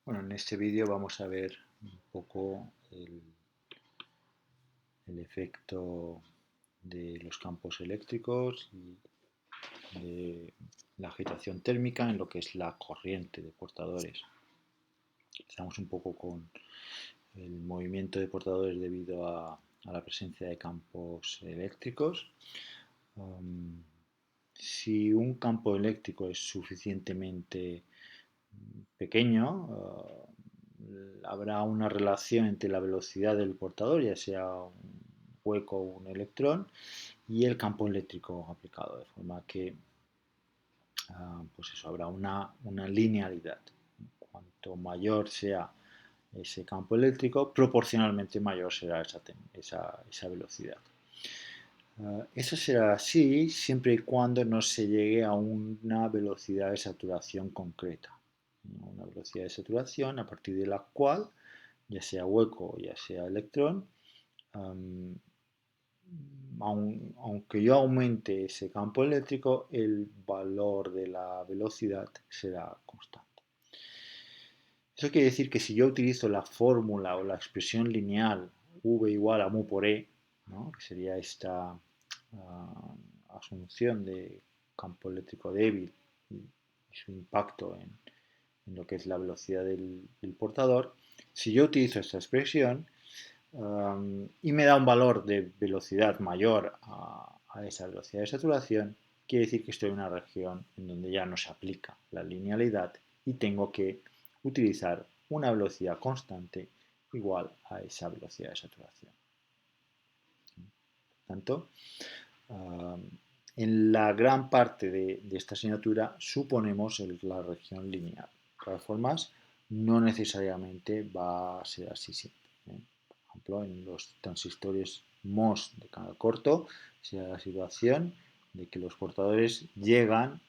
Bueno, en este vídeo vamos a ver un poco el efecto de los campos eléctricos y de la agitación térmica en lo que es la corriente de portadores. Estamos un poco con el movimiento de portadores debido a la presencia de campos eléctricos. Si un campo eléctrico es suficientemente pequeño, habrá una relación entre la velocidad del portador, ya sea un hueco o un electrón, y el campo eléctrico aplicado, de forma que pues eso, habrá una linealidad. Cuanto mayor sea ese campo eléctrico, proporcionalmente mayor será esa velocidad. Eso será así siempre y cuando no se llegue a una velocidad de saturación concreta. Una velocidad de saturación a partir de la cual, ya sea hueco o ya sea electrón, um, aunque yo aumente ese campo eléctrico, el valor de la velocidad será constante. Eso quiere decir que si yo utilizo la fórmula o la expresión lineal V igual a mu por E, ¿no? Que sería esta asunción de campo eléctrico débil y su impacto en lo que es la velocidad del portador, si yo utilizo esta expresión y me da un valor de velocidad mayor a esa velocidad de saturación, quiere decir que estoy en una región en donde ya no se aplica la linealidad y tengo que utilizar una velocidad constante igual a esa velocidad de saturación. Por tanto, en la gran parte de esta asignatura suponemos la región lineal. De todas formas, no necesariamente va a ser así siempre. Por ejemplo, en los transistores MOS de canal corto, se da la situación de que los portadores llegan,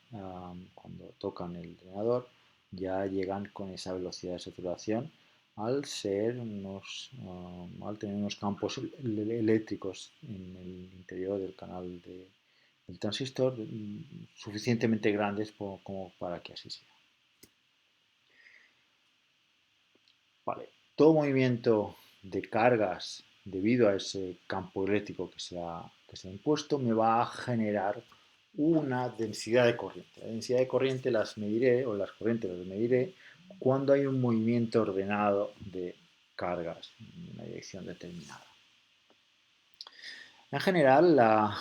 cuando tocan el drenador, ya llegan con esa velocidad de saturación al al tener unos campos eléctricos en el interior del canal del transistor suficientemente grandes como para que así sea. Vale. Todo movimiento de cargas debido a ese campo eléctrico que se ha impuesto me va a generar una densidad de corriente. La densidad de corriente las mediré, o las corrientes las mediré, cuando hay un movimiento ordenado de cargas en una dirección determinada. En general, la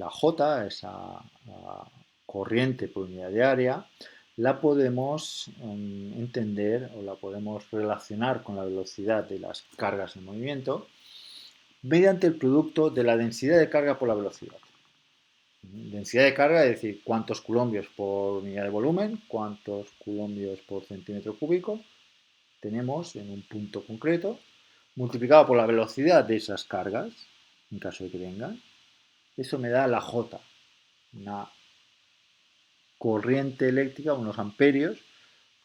J, esa corriente por unidad de área, la podemos entender o la podemos relacionar con la velocidad de las cargas en movimiento mediante el producto de la densidad de carga por la velocidad. Densidad de carga es decir, cuántos coulombios por unidad de volumen, cuántos coulombios por centímetro cúbico tenemos en un punto concreto, multiplicado por la velocidad de esas cargas, en caso de que vengan. Eso me da la J, una corriente eléctrica, unos amperios,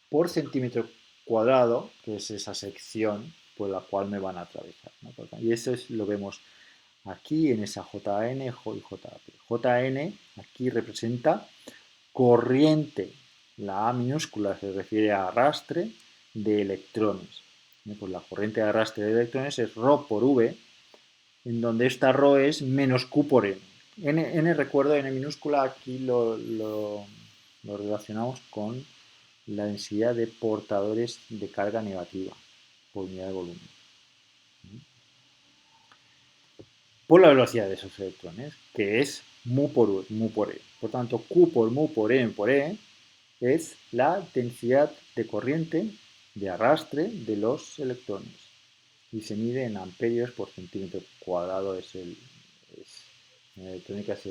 por centímetro cuadrado, que es esa sección por la cual me van a atravesar, ¿no? Y eso lo vemos aquí en esa JN y JP. JN aquí representa corriente, la A minúscula se refiere a arrastre de electrones. Pues la corriente de arrastre de electrones es ρ por V, en donde esta ρ es menos Q por N. N recuerdo, N minúscula, aquí lo relacionamos con la densidad de portadores de carga negativa por unidad de volumen. Por la velocidad de esos electrones, que es mu por E. Por tanto, Q por mu por E es la densidad de corriente de arrastre de los electrones. Y se mide en amperios por centímetro cuadrado, en electrónica es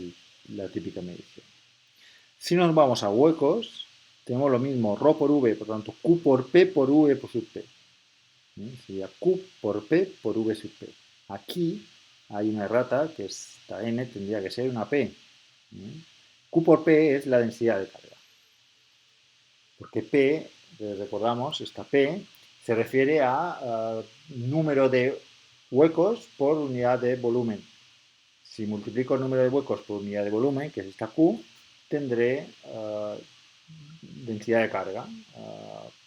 la típica medición. Si nos vamos a huecos, tenemos lo mismo, ρ por V, por tanto Q por P por V por sub P. Sería Q por P por V sub P. Aquí hay una errata, que esta N tendría que ser una P. Q por P es la densidad de carga. Porque P, recordamos, esta P se refiere a número de huecos por unidad de volumen. Si multiplico el número de huecos por unidad de volumen, que es esta Q, tendré densidad de carga,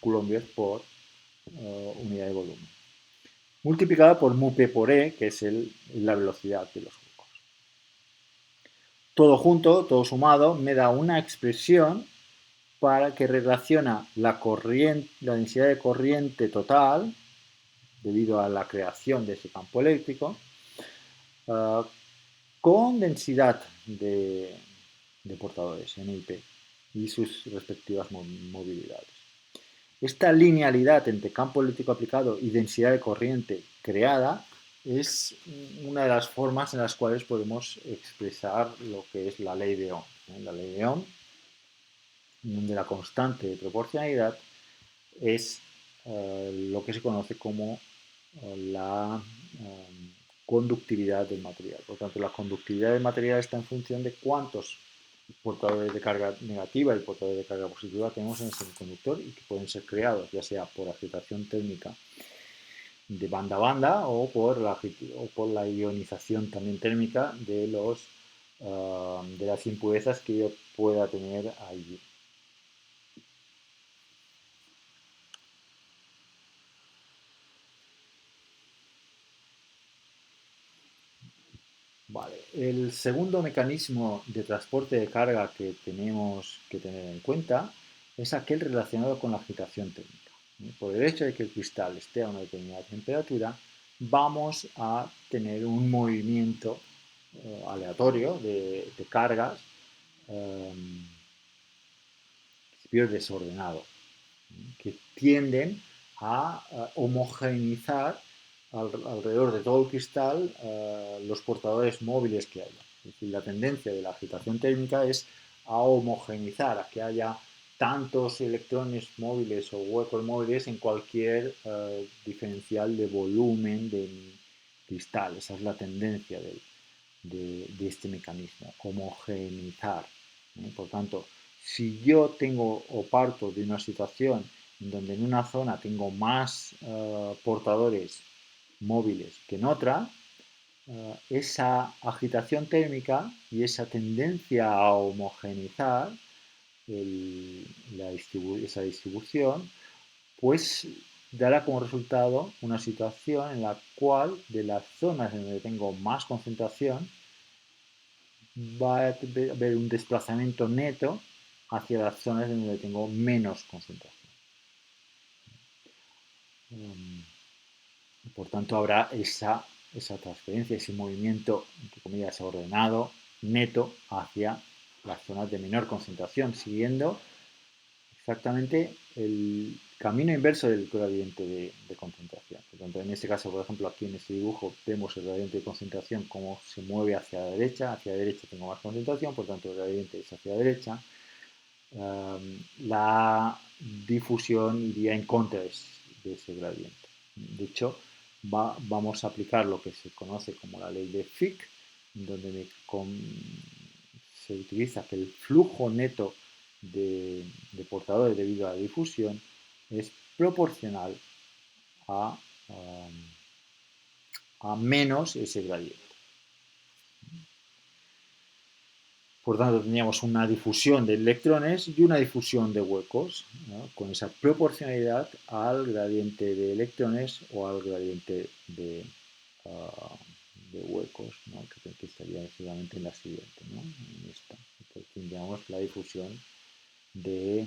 coulombios por unidad de volumen, multiplicada por mu p por e, que es la velocidad de los huecos. Todo junto, todo sumado, me da una expresión para que relaciona la densidad de corriente total, debido a la creación de ese campo eléctrico, con densidad de portadores, NIP, y sus respectivas movilidades. Esta linealidad entre campo eléctrico aplicado y densidad de corriente creada es una de las formas en las cuales podemos expresar lo que es la ley de Ohm. La ley de Ohm, donde la constante de proporcionalidad es lo que se conoce como la conductividad del material. Por tanto, la conductividad del material está en función de cuántos portadores de carga negativa y portadores de carga positiva tenemos en el semiconductor y que pueden ser creados ya sea por agitación térmica de banda a banda o por la ionización también térmica de las impurezas que yo pueda tener allí. Vale. El segundo mecanismo de transporte de carga que tenemos que tener en cuenta es aquel relacionado con la agitación térmica. Por el hecho de que el cristal esté a una determinada temperatura, vamos a tener un movimiento aleatorio de cargas desordenado, que tienden a homogeneizar alrededor de todo el cristal los portadores móviles que haya. Es decir, la tendencia de la agitación térmica es a homogeneizar, a que haya tantos electrones móviles o huecos móviles en cualquier diferencial de volumen de cristal. Esa es la tendencia de este mecanismo, homogeneizar. Por tanto, si yo tengo o parto de una situación en donde en una zona tengo más portadores móviles que en otra, esa agitación térmica y esa tendencia a homogeneizar esa distribución, pues dará como resultado una situación en la cual de las zonas en donde tengo más concentración va a haber un desplazamiento neto hacia las zonas en donde tengo menos concentración. Por tanto, habrá esa transferencia, ese movimiento, entre comillas, ordenado, neto, hacia las zonas de menor concentración, siguiendo exactamente el camino inverso del gradiente de concentración. Por tanto, en este caso, por ejemplo, aquí en este dibujo vemos el gradiente de concentración como se mueve hacia la derecha tengo más concentración, por tanto el gradiente es hacia la derecha. La difusión iría en contra de ese gradiente. De hecho, vamos a aplicar lo que se conoce como la ley de Fick, donde se utiliza que el flujo neto de portadores debido a la difusión es proporcional a, a menos ese gradiente. Por tanto, teníamos una difusión de electrones y una difusión de huecos, ¿no? Con esa proporcionalidad al gradiente de electrones o al gradiente de huecos, ¿no? que estaría seguramente en la siguiente, ¿no? En esta. Entonces, tendríamos la difusión de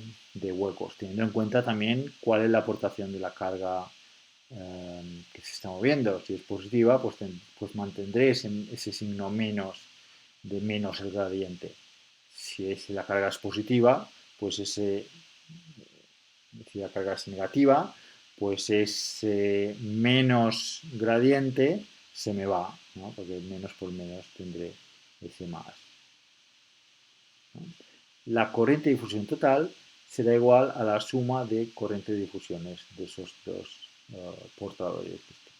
huecos, teniendo en cuenta también cuál es la aportación de la carga que se está moviendo. Si es positiva, pues mantendré ese signo menos de menos el gradiente. Si la carga es positiva, pues si la carga es negativa, pues ese menos gradiente se me va, ¿no? Porque menos por menos tendré ese más. ¿No? La corriente de difusión total será igual a la suma de corriente de difusiones de esos dos portadores distintos.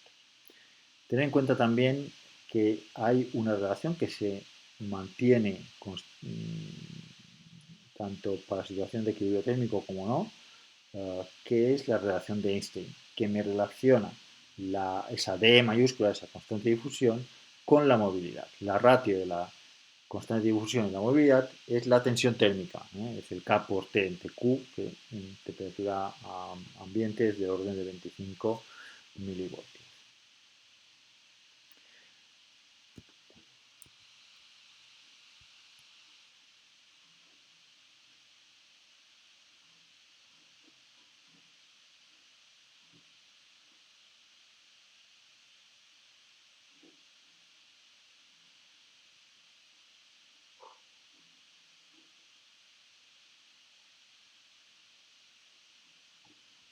Tener en cuenta también que hay una relación que se mantiene tanto para situación de equilibrio térmico como no, que es la relación de Einstein, que me relaciona esa D mayúscula, esa constante de difusión, con la movilidad. La ratio constante de difusión en la movilidad es la tensión térmica, es el K por T entre Q, que en temperatura ambiente es de orden de 25 milivoltios.